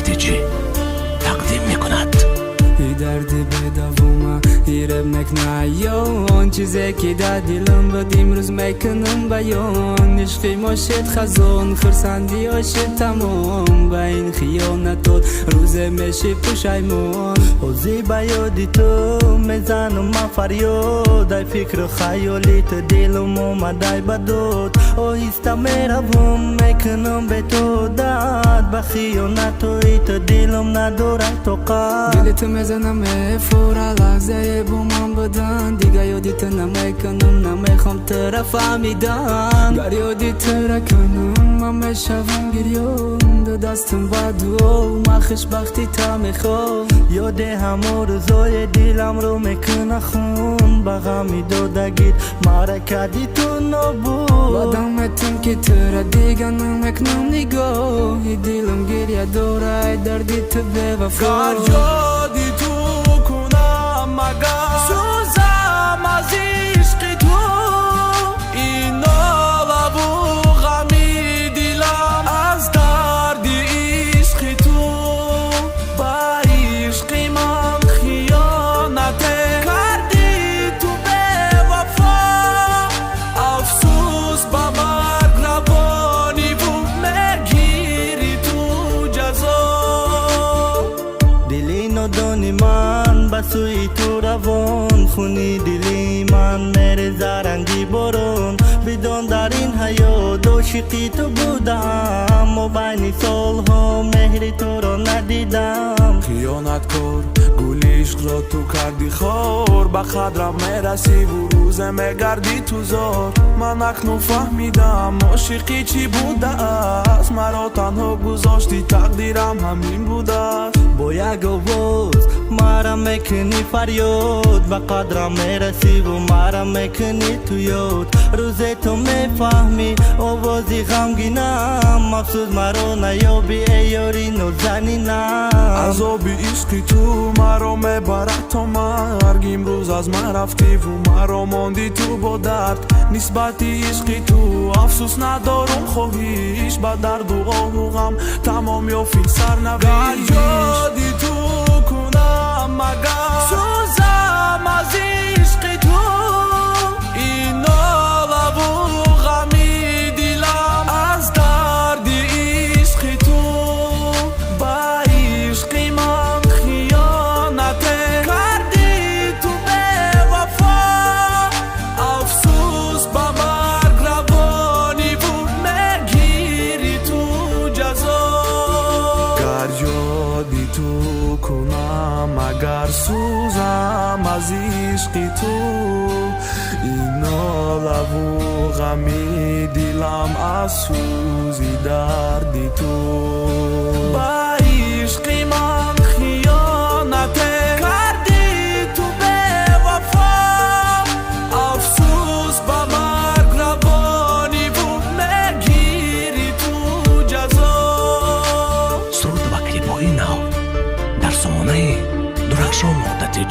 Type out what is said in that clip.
نقطة تقدیم میکند. ای درد بداوما ایرب نکنایون چیزی که در دلم بود امروز میکنم بیان. عشقی ما شد خزان خرسندی ها شد تمام با این خیانتات روز میشه پشیمان. اوزی با یادی تو میزنم ما فریاد ای فکر خیالی تو دلم اومده بدود آهسته میروم میکنم به تو داد با خیانتوی تو دلم نداره طاقت. دلت میزنم فورا لحظه با من بدن دیگه یادت نمیکنم نمیخوام طرف فهمیدن گر یادت را کنم من میشوم گریون دو دستم با دعا من خوشبختی تا میخوام. یاد همه روزای دلم رو میکنه خون با غمی دادگیت مرا کردی تو نبود بادمتم که ترا دیگه نمیکنم نگاه دلم گریه داره دردی تو به وفا. یادی تو کنم مگر سوزم از عشق تو این ناله و غمی دلم از درد عشق تو با عشق من خیانت کردی تو به وفا افسوس با مرگ روانی و میگیری تو جزا. دلی ندانی من بسوی تو روان خونی دلی من میره زرنگی برون بدون در این حیات عاشقی تو بودم و بین سالها مهری تو را ندیدم. خیانت کار گل عشق را تو کردی خار به خدرم میرسی و روزه میگردی تو زار. من اکنون فهمیدم عاشقی چی بوده است مرا تنها گذاشتی تقدیرم همین بوده است. با یک آواز مرا میکنی فریاد و قدرم میرسی و مرا میکنی تو یاد. روز تو میفهمی آوازی غمگینم افسوس مرا نیابی ای یاری نازنینم. عذاب عشقی تو مرا میبرد تا مرگ امروز از من رفتی و مرا ماندی تو با درد نسبت عشقی تو افسوس ندارم خواهیش با درد و آه و غم تمام یافی سرنوشت. یادی تو کنم مگر سوزم از عشق تو این ناله و غمی دلم از درد عشق تو با عشق من خیانت کردی تو به وفا افسوس با مرگ روانی و میگیری تو جزا. گر یادی تو کنم اگر سوزم از عشق تو این ناله و غمی دلم از سوزی دردی تو با عشق من خیانت کردی تو به وفا افسوس با مرگ روانی و میگیری تو جزا. سرود و کلیپ های نو در سامانه درخشان نقطه